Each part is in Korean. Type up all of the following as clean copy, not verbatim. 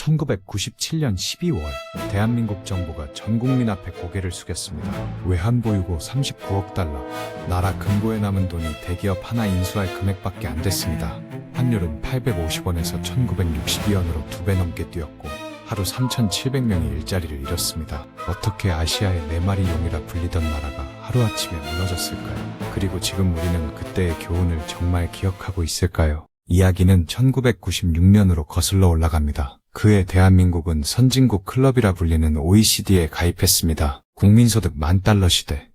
1997년 12월 대한민국 정부가 전 국민 앞에 고개를 숙였습니다. 외환보유고 39억 달러. 나라 금고에 남은 돈이 대기업 하나 인수할 금액밖에 안 됐습니다. 환율은 850원에서 1962원으로 2배 넘게 뛰었고 하루 3,700명이 일자리를 잃었습니다. 어떻게 아시아의 4마리 용이라 불리던 나라가 하루아침에 무너졌을까요? 그리고 지금 우리는 그때의 교훈을 정말 기억하고 있을까요? 이야기는 1996년으로 거슬러 올라갑니다. 그해 대한민국은 선진국 클럽이라 불리는 OECD에 가입했습니다. 국민소득 10,000달러 시대.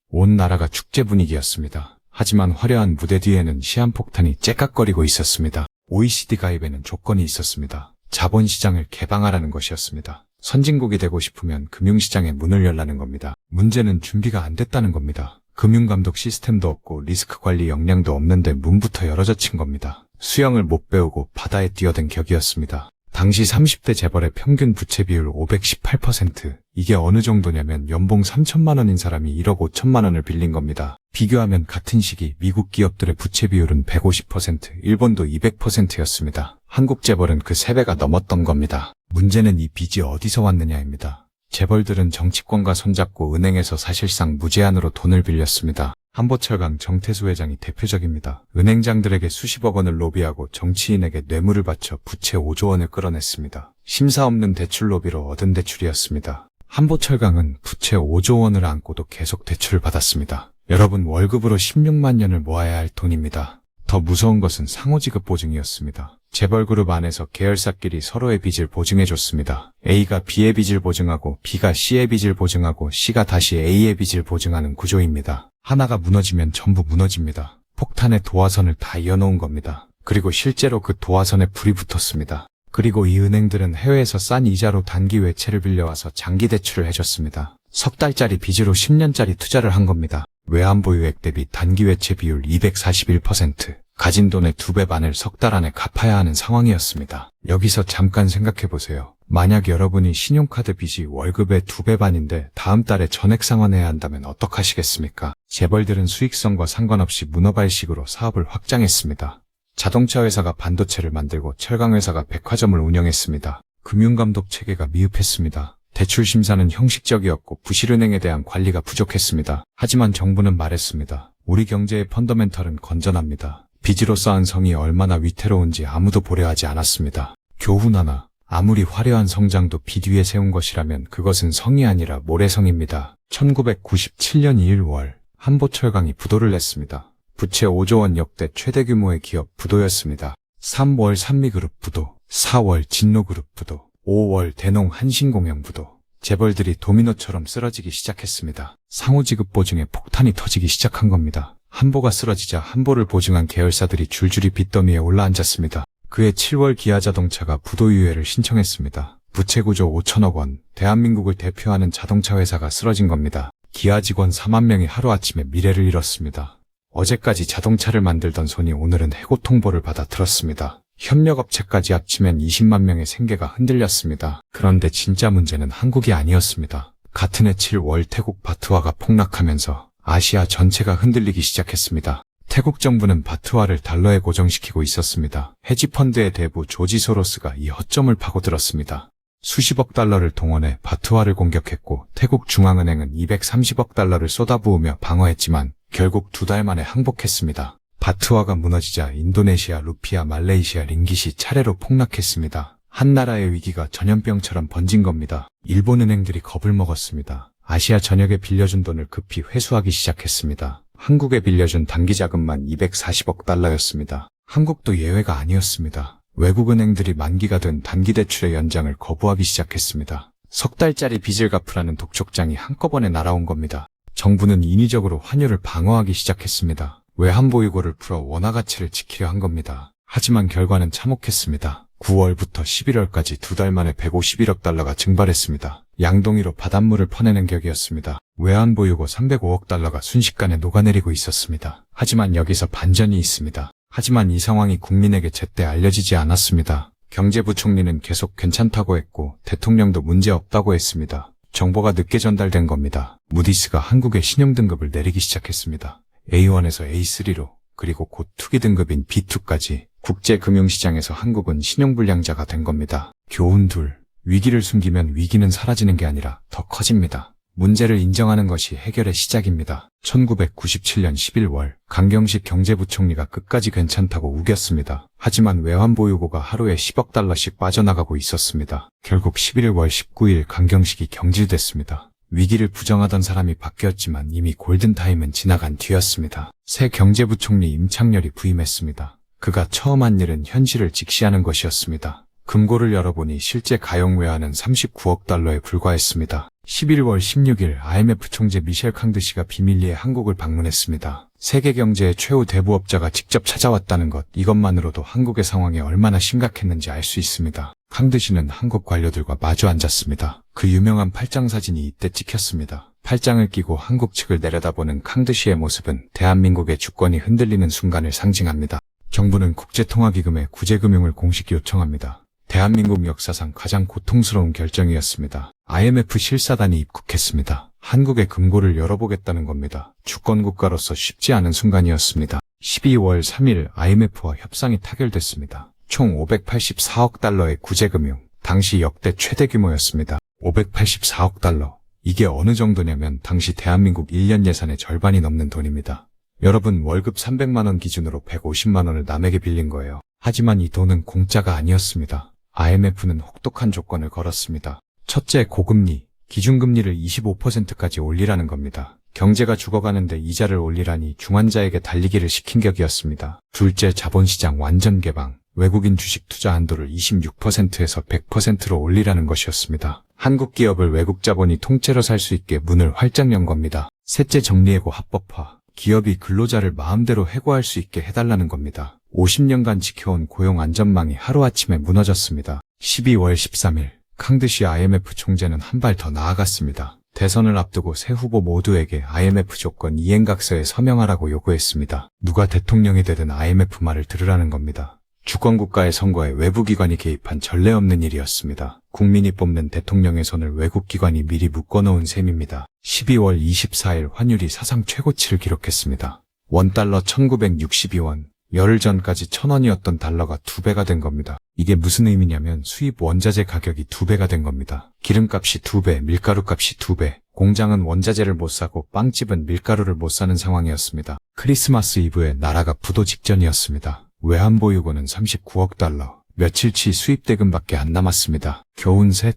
온 나라가 축제 분위기였습니다. 하지만 화려한 무대 뒤에는 시한폭탄이 째깍거리고 있었습니다. OECD 가입에는 조건이 있었습니다. 자본시장을 개방하라는 것이었습니다. 선진국이 되고 싶으면 금융시장에 문을 열라는 겁니다. 문제는 준비가 안 됐다는 겁니다. 금융감독 시스템도 없고 리스크 관리 역량도 없는데 문부터 열어젖힌 겁니다. 수영을 못 배우고 바다에 뛰어든 격이었습니다. 당시 30대 재벌의 평균 부채 비율 518%. 이게 어느 정도냐면 연봉 3천만 원인 사람이 1억 5천만 원을 빌린 겁니다. 비교하면 같은 시기 미국 기업들의 부채 비율은 150%, 일본도 200%였습니다. 한국 재벌은 그 3배가 넘었던 겁니다. 문제는 이 빚이 어디서 왔느냐입니다. 재벌들은 정치권과 손잡고 은행에서 사실상 무제한으로 돈을 빌렸습니다. 한보철강 정태수 회장이 대표적입니다. 은행장들에게 수십억 원을 로비하고 정치인에게 뇌물을 바쳐 부채 5조 원을 끌어냈습니다. 심사 없는 대출 로비로 얻은 대출이었습니다. 한보철강은 부채 5조 원을 안고도 계속 대출을 받았습니다. 여러분, 월급으로 16만 년을 모아야 할 돈입니다. 더 무서운 것은 상호지급 보증이었습니다. 재벌그룹 안에서 계열사끼리 서로의 빚을 보증해줬습니다. A가 B의 빚을 보증하고 B가 C의 빚을 보증하고 C가 다시 A의 빚을 보증하는 구조입니다. 하나가 무너지면 전부 무너집니다. 폭탄의 도화선을 다 이어놓은 겁니다. 그리고 실제로 그 도화선에 불이 붙었습니다. 그리고 이 은행들은 해외에서 싼 이자로 단기 외채를 빌려와서 장기 대출을 해줬습니다. 석 달짜리 빚으로 10년짜리 투자를 한 겁니다. 외환보유액 대비 단기 외채 비율 241%. 가진 돈의 2배 반을 석 달 안에 갚아야 하는 상황이었습니다. 여기서 잠깐 생각해보세요. 만약 여러분이 신용카드 빚이 월급의 2배 반인데 다음 달에 전액 상환해야 한다면 어떡하시겠습니까? 재벌들은 수익성과 상관없이 문어발식으로 사업을 확장했습니다. 자동차 회사가 반도체를 만들고 철강 회사가 백화점을 운영했습니다. 금융감독 체계가 미흡했습니다. 대출 심사는 형식적이었고 부실은행에 대한 관리가 부족했습니다. 하지만 정부는 말했습니다. 우리 경제의 펀더멘털은 건전합니다. 빚으로 쌓은 성이 얼마나 위태로운지 아무도 보려하지 않았습니다. 교훈 하나. 아무리 화려한 성장도 빚 위에 세운 것이라면 그것은 성이 아니라 모래성입니다. 1997년 1월 한보철강이 부도를 냈습니다. 부채 5조 원 역대 최대 규모의 기업 부도였습니다. 3월 산미그룹 부도, 4월 진노그룹 부도, 5월 대농 한신공영 부도. 재벌들이 도미노처럼 쓰러지기 시작했습니다. 상호지급 보증에 폭탄이 터지기 시작한 겁니다. 한보가 쓰러지자 한보를 보증한 계열사들이 줄줄이 빚더미에 올라앉았습니다. 그해 7월 기아자동차가 부도유예를 신청했습니다. 부채 구조 5천억 원, 대한민국을 대표하는 자동차 회사가 쓰러진 겁니다. 기아 직원 4만 명이 하루아침에 미래를 잃었습니다. 어제까지 자동차를 만들던 손이 오늘은 해고 통보를 받아 들었습니다. 협력업체까지 합치면 20만 명의 생계가 흔들렸습니다. 그런데 진짜 문제는 한국이 아니었습니다. 같은 해 7월 태국 바트화가 폭락하면서 아시아 전체가 흔들리기 시작했습니다. 태국 정부는 바트화를 달러에 고정시키고 있었습니다. 헤지펀드의 대부 조지 소로스가 이 허점을 파고들었습니다. 수십억 달러를 동원해 바트화를 공격했고 태국 중앙은행은 230억 달러를 쏟아부으며 방어했지만 결국 2달 만에 항복했습니다. 바트화가 무너지자 인도네시아 루피아, 말레이시아 링깃이 차례로 폭락했습니다. 한 나라의 위기가 전염병처럼 번진 겁니다. 일본 은행들이 겁을 먹었습니다. 아시아 전역에 빌려준 돈을 급히 회수하기 시작했습니다. 한국에 빌려준 단기 자금만 240억 달러였습니다. 한국도 예외가 아니었습니다. 외국 은행들이 만기가 된 단기 대출의 연장을 거부하기 시작했습니다. 석 달짜리 빚을 갚으라는 독촉장이 한꺼번에 날아온 겁니다. 정부는 인위적으로 환율을 방어하기 시작했습니다. 외환보유고를 풀어 원화 가치를 지키려 한 겁니다. 하지만 결과는 참혹했습니다. 9월부터 11월까지 2달 만에 151억 달러가 증발했습니다. 양동이로 바닷물을 퍼내는 격이었습니다. 외환보유고 305억 달러가 순식간에 녹아내리고 있었습니다. 하지만 여기서 반전이 있습니다. 하지만 이 상황이 국민에게 제때 알려지지 않았습니다. 경제부총리는 계속 괜찮다고 했고 대통령도 문제없다고 했습니다. 정보가 늦게 전달된 겁니다. 무디스가 한국의 신용등급을 내리기 시작했습니다. A1에서 A3로, 그리고 곧 투기 등급인 B2까지 국제금융시장에서 한국은 신용불량자가 된 겁니다. 교훈 둘. 위기를 숨기면 위기는 사라지는 게 아니라 더 커집니다. 문제를 인정하는 것이 해결의 시작입니다. 1997년 11월 강경식 경제부총리가 끝까지 괜찮다고 우겼습니다. 하지만 외환보유고가 하루에 10억 달러씩 빠져나가고 있었습니다. 결국 11월 19일 강경식이 경질됐습니다. 위기를 부정하던 사람이 바뀌었지만 이미 골든타임은 지나간 뒤였습니다. 새 경제부총리 임창열이 부임했습니다. 그가 처음 한 일은 현실을 직시하는 것이었습니다. 금고를 열어보니 실제 가용외환은 39억 달러에 불과했습니다. 11월 16일 IMF 총재 미셸 캉드시가 비밀리에 한국을 방문했습니다. 세계 경제의 최후 대부업자가 직접 찾아왔다는 것, 이것만으로도 한국의 상황이 얼마나 심각했는지 알 수 있습니다. 캉드시는 한국 관료들과 마주 앉았습니다. 그 유명한 팔짱 사진이 이때 찍혔습니다. 팔짱을 끼고 한국 측을 내려다보는 캉드시의 모습은 대한민국의 주권이 흔들리는 순간을 상징합니다. 정부는 국제통화기금에 구제금융을 공식 요청합니다. 대한민국 역사상 가장 고통스러운 결정이었습니다. IMF 실사단이 입국했습니다. 한국의 금고를 열어보겠다는 겁니다. 주권국가로서 쉽지 않은 순간이었습니다. 12월 3일 IMF와 협상이 타결됐습니다. 총 584억 달러의 구제금융, 당시 역대 최대 규모였습니다. 584억 달러. 이게 어느 정도냐면 당시 대한민국 1년 예산의 절반이 넘는 돈입니다. 여러분, 월급 300만 원 기준으로 150만 원을 남에게 빌린 거예요. 하지만 이 돈은 공짜가 아니었습니다. IMF는 혹독한 조건을 걸었습니다. 첫째, 고금리, 기준금리를 25%까지 올리라는 겁니다. 경제가 죽어가는데 이자를 올리라니 중환자에게 달리기를 시킨 격이었습니다. 둘째, 자본시장 완전 개방, 외국인 주식 투자 한도를 26%에서 100%로 올리라는 것이었습니다. 한국 기업을 외국 자본이 통째로 살 수 있게 문을 활짝 연 겁니다. 셋째, 정리해고 합법화, 기업이 근로자를 마음대로 해고할 수 있게 해달라는 겁니다. 50년간 지켜온 고용 안전망이 하루아침에 무너졌습니다. 12월 13일 캉드시 IMF 총재는 한 발 더 나아갔습니다. 대선을 앞두고 새 후보 모두에게 IMF 조건 이행각서에 서명하라고 요구했습니다. 누가 대통령이 되든 IMF 말을 들으라는 겁니다. 주권국가의 선거에 외부기관이 개입한 전례 없는 일이었습니다. 국민이 뽑는 대통령의 손을 외국기관이 미리 묶어놓은 셈입니다. 12월 24일 환율이 사상 최고치를 기록했습니다. 원달러 1962원, 열흘 전까지 1000원이었던 달러가 2배가 된 겁니다. 이게 무슨 의미냐면 수입 원자재 가격이 2배가 된 겁니다. 기름값이 2배, 밀가루값이 2배, 공장은 원자재를 못 사고 빵집은 밀가루를 못 사는 상황이었습니다. 크리스마스 이브에 나라가 부도 직전이었습니다. 외환보유고는 39억 달러, 며칠치 수입대금밖에 안 남았습니다. 교훈 셋.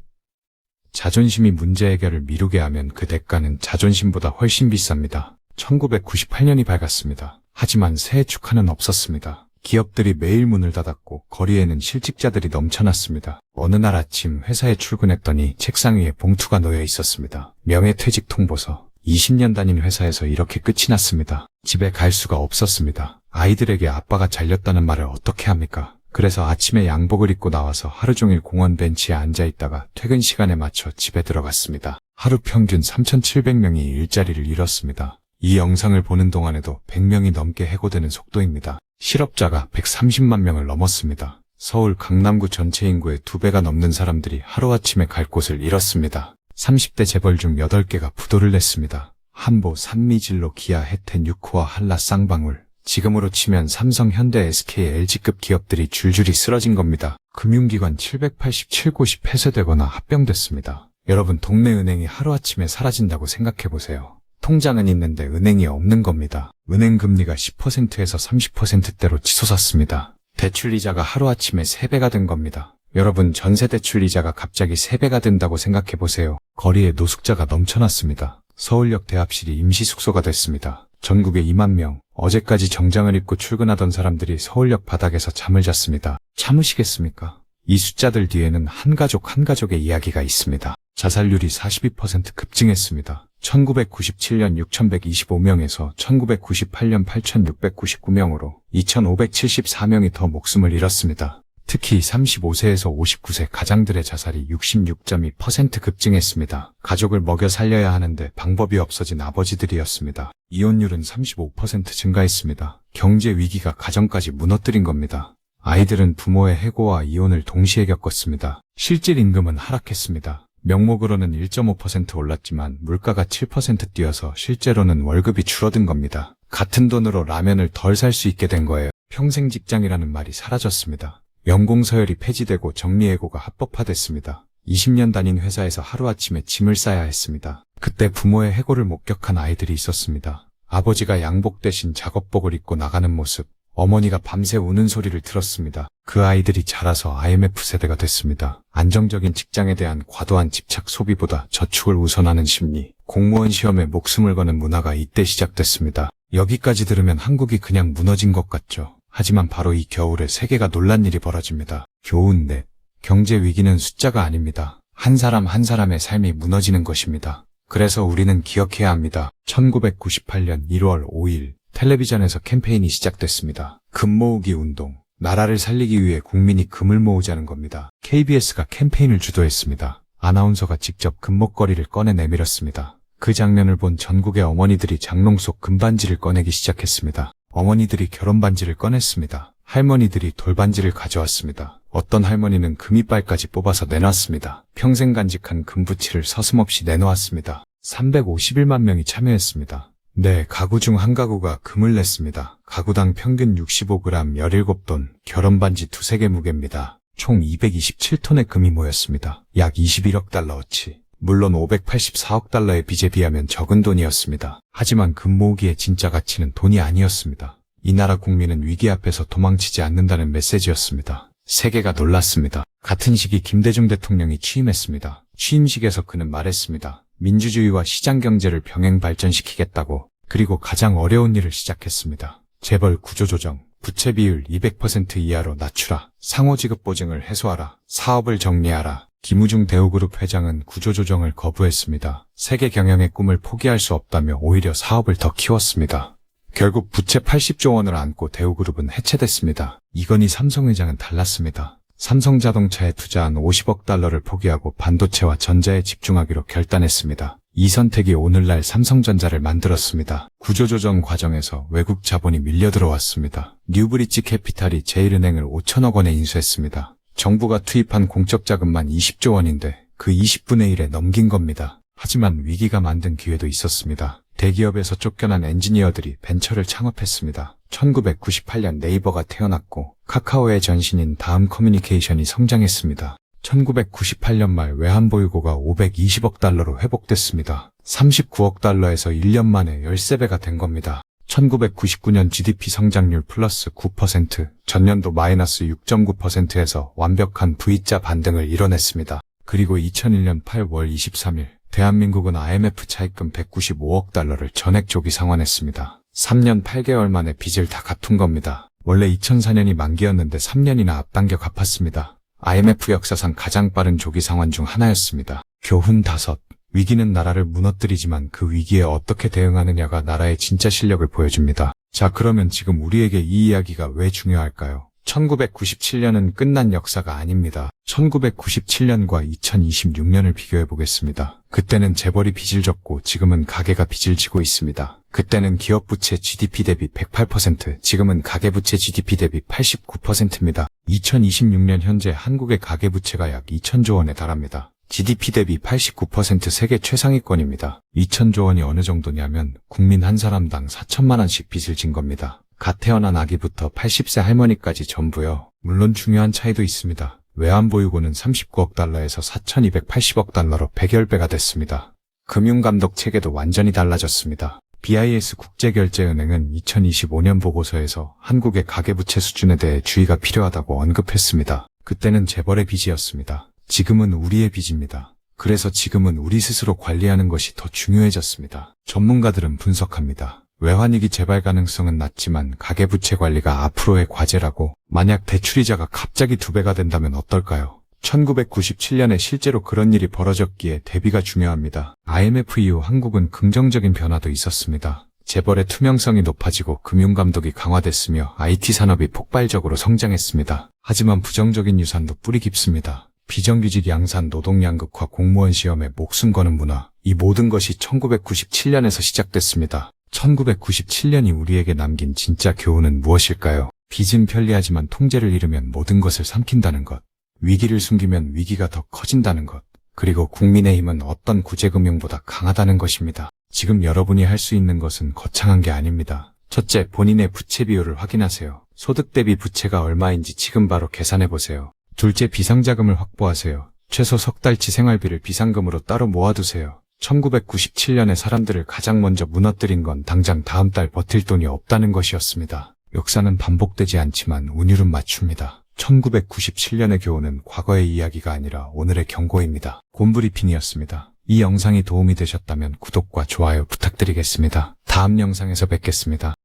자존심이 문제 해결을 미루게 하면 그 대가는 자존심보다 훨씬 비쌉니다. 1998년이 밝았습니다. 하지만 새해 축하는 없었습니다. 기업들이 매일 문을 닫았고 거리에는 실직자들이 넘쳐났습니다. 어느 날 아침 회사에 출근했더니 책상 위에 봉투가 놓여 있었습니다. 명예퇴직 통보서. 20년 다닌 회사에서 이렇게 끝이 났습니다. 집에 갈 수가 없었습니다. 아이들에게 아빠가 잘렸다는 말을 어떻게 합니까? 그래서 아침에 양복을 입고 나와서 하루 종일 공원 벤치에 앉아있다가 퇴근 시간에 맞춰 집에 들어갔습니다. 하루 평균 3,700명이 일자리를 잃었습니다. 이 영상을 보는 동안에도 100명이 넘게 해고되는 속도입니다. 실업자가 130만 명을 넘었습니다. 서울 강남구 전체 인구의 2배가 넘는 사람들이 하루아침에 갈 곳을 잃었습니다. 30대 재벌 중 8개가 부도를 냈습니다. 한보, 산미진로, 기아, 혜택, 유코아, 한라, 쌍방울. 지금으로 치면 삼성, 현대, SK, LG급 기업들이 줄줄이 쓰러진 겁니다. 금융기관 787곳이 폐쇄되거나 합병됐습니다. 여러분, 동네 은행이 하루아침에 사라진다고 생각해보세요. 통장은 있는데 은행이 없는 겁니다. 은행 금리가 10%에서 30%대로 치솟았습니다. 대출이자가 하루아침에 3배가 된 겁니다. 여러분, 전세대출 이자가 갑자기 3배가 된다고 생각해보세요. 거리에 노숙자가 넘쳐났습니다. 서울역 대합실이 임시숙소가 됐습니다. 전국에 2만 명, 어제까지 정장을 입고 출근하던 사람들이 서울역 바닥에서 잠을 잤습니다. 참으시겠습니까? 이 숫자들 뒤에는 한 가족의 이야기가 있습니다. 자살률이 42% 급증했습니다. 1997년 6,125명에서 1998년 8,699명으로 2,574명이 더 목숨을 잃었습니다. 특히 35세에서 59세 가장들의 자살이 66.2% 급증했습니다. 가족을 먹여 살려야 하는데 방법이 없어진 아버지들이었습니다. 이혼율은 35% 증가했습니다. 경제 위기가 가정까지 무너뜨린 겁니다. 아이들은 부모의 해고와 이혼을 동시에 겪었습니다. 실질 임금은 하락했습니다. 명목으로는 1.5% 올랐지만 물가가 7% 뛰어서 실제로는 월급이 줄어든 겁니다. 같은 돈으로 라면을 덜 살 수 있게 된 거예요. 평생 직장이라는 말이 사라졌습니다. 연공서열이 폐지되고 정리해고가 합법화됐습니다. 20년 다닌 회사에서 하루아침에 짐을 싸야 했습니다. 그때 부모의 해고를 목격한 아이들이 있었습니다. 아버지가 양복 대신 작업복을 입고 나가는 모습, 어머니가 밤새 우는 소리를 들었습니다. 그 아이들이 자라서 IMF 세대가 됐습니다. 안정적인 직장에 대한 과도한 집착 소비보다 저축을 우선하는 심리, 공무원 시험에 목숨을 거는 문화가 이때 시작됐습니다. 여기까지 들으면 한국이 그냥 무너진 것 같죠. 하지만 바로 이 겨울에 세계가 놀란 일이 벌어집니다. 교훈 넷. 경제 위기는 숫자가 아닙니다. 한 사람 한 사람의 삶이 무너지는 것입니다. 그래서 우리는 기억해야 합니다. 1998년 1월 5일 텔레비전에서 캠페인이 시작됐습니다. 금 모으기 운동. 나라를 살리기 위해 국민이 금을 모으자는 겁니다. KBS가 캠페인을 주도했습니다. 아나운서가 직접 금목걸이를 꺼내 내밀었습니다. 그 장면을 본 전국의 어머니들이 장롱 속 금반지를 꺼내기 시작했습니다. 어머니들이 결혼반지를 꺼냈습니다. 할머니들이 돌반지를 가져왔습니다. 어떤 할머니는 금이빨까지 뽑아서 내놨습니다. 평생 간직한 금부치를 서슴없이 내놓았습니다. 351만 명이 참여했습니다. 네, 가구 중 한 가구가 금을 냈습니다. 가구당 평균 65g 17돈, 결혼반지 2-3개 무게입니다. 총 227톤의 금이 모였습니다. 약 21억 달러어치. 물론 584억 달러의 빚에 비하면 적은 돈이었습니다. 하지만 금 모으기의 진짜 가치는 돈이 아니었습니다. 이 나라 국민은 위기 앞에서 도망치지 않는다는 메시지였습니다. 세계가 놀랐습니다. 같은 시기 김대중 대통령이 취임했습니다. 취임식에서 그는 말했습니다. 민주주의와 시장경제를 병행 발전시키겠다고. 그리고 가장 어려운 일을 시작했습니다. 재벌 구조조정, 부채 비율 200% 이하로 낮추라, 상호지급 보증을 해소하라, 사업을 정리하라. 김우중 대우그룹 회장은 구조조정을 거부했습니다. 세계 경영의 꿈을 포기할 수 없다며 오히려 사업을 더 키웠습니다. 결국 부채 80조 원을 안고 대우그룹은 해체됐습니다. 이건희 삼성회장은 달랐습니다. 삼성자동차에 투자한 50억 달러를 포기하고 반도체와 전자에 집중하기로 결단했습니다. 이 선택이 오늘날 삼성전자를 만들었습니다. 구조조정 과정에서 외국 자본이 밀려 들어왔습니다. 뉴브릿지 캐피탈이 제일은행을 5천억 원에 인수했습니다. 정부가 투입한 공적 자금만 20조 원인데 그 20분의 1에 넘긴 겁니다. 하지만 위기가 만든 기회도 있었습니다. 대기업에서 쫓겨난 엔지니어들이 벤처를 창업했습니다. 1998년 네이버가 태어났고 카카오의 전신인 다음 커뮤니케이션이 성장했습니다. 1998년 말 외환보유고가 520억 달러로 회복됐습니다. 39억 달러에서 1년 만에 13배가 된 겁니다. 1999년 GDP 성장률 플러스 9%, 전년도 마이너스 6.9%에서 완벽한 V자 반등을 이뤄냈습니다. 그리고 2001년 8월 23일 대한민국은 IMF 차입금 195억 달러를 전액 조기 상환했습니다. 3년 8개월 만에 빚을 다 갚은 겁니다. 원래 2004년이 만기였는데 3년이나 앞당겨 갚았습니다. IMF 역사상 가장 빠른 조기 상환 중 하나였습니다. 교훈 5. 위기는 나라를 무너뜨리지만 그 위기에 어떻게 대응하느냐가 나라의 진짜 실력을 보여줍니다. 자, 그러면 지금 우리에게 이 이야기가 왜 중요할까요? 1997년은 끝난 역사가 아닙니다. 1997년과 2026년을 비교해 보겠습니다. 그때는 재벌이 빚을 졌고 지금은 가계가 빚을 지고 있습니다. 그때는 기업 부채 GDP 대비 108%, 지금은 가계 부채 GDP 대비 89%입니다. 2026년 현재 한국의 가계 부채가 약 2천조 원에 달합니다. GDP 대비 89% 세계 최상위권입니다. 2천조 원이 어느 정도냐면 국민 한 사람당 4천만 원씩 빚을 진 겁니다. 갓 태어난 아기부터 80세 할머니까지 전부요. 물론 중요한 차이도 있습니다. 외환보유고는 39억 달러에서 4,280억 달러로 100여배가 됐습니다. 금융감독 체계도 완전히 달라졌습니다. BIS 국제결제은행은 2025년 보고서에서 한국의 가계부채 수준에 대해 주의가 필요하다고 언급했습니다. 그때는 재벌의 빚이었습니다. 지금은 우리의 빚입니다. 그래서 지금은 우리 스스로 관리하는 것이 더 중요해졌습니다. 전문가들은 분석합니다. 외환위기 재발 가능성은 낮지만 가계부채 관리가 앞으로의 과제라고. 만약 대출이자가 갑자기 2배가 된다면 어떨까요? 1997년에 실제로 그런 일이 벌어졌기에 대비가 중요합니다. IMF 이후 한국은 긍정적인 변화도 있었습니다. 재벌의 투명성이 높아지고 금융감독이 강화됐으며 IT 산업이 폭발적으로 성장했습니다. 하지만 부정적인 유산도 뿌리 깊습니다. 비정규직 양산, 노동 양극화, 공무원 시험에 목숨 거는 문화, 이 모든 것이 1997년에서 시작됐습니다. 1997년이 우리에게 남긴 진짜 교훈은 무엇일까요? 빚은 편리하지만 통제를 잃으면 모든 것을 삼킨다는 것. 위기를 숨기면 위기가 더 커진다는 것. 그리고 국민의힘은 어떤 구제금융보다 강하다는 것입니다. 지금 여러분이 할 수 있는 것은 거창한 게 아닙니다. 첫째, 본인의 부채 비율을 확인하세요. 소득 대비 부채가 얼마인지 지금 바로 계산해 보세요. 둘째, 비상자금을 확보하세요. 최소 석 달치 생활비를 비상금으로 따로 모아두세요. 1997년에 사람들을 가장 먼저 무너뜨린 건 당장 다음 달 버틸 돈이 없다는 것이었습니다. 역사는 반복되지 않지만 운율은 맞춥니다. 1997년의 교훈은 과거의 이야기가 아니라 오늘의 경고입니다. 곰브리핑이었습니다. 이 영상이 도움이 되셨다면 구독과 좋아요 부탁드리겠습니다. 다음 영상에서 뵙겠습니다.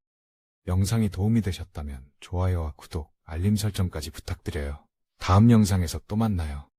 영상이 도움이 되셨다면 좋아요와 구독, 알림 설정까지 부탁드려요. 다음 영상에서 또 만나요.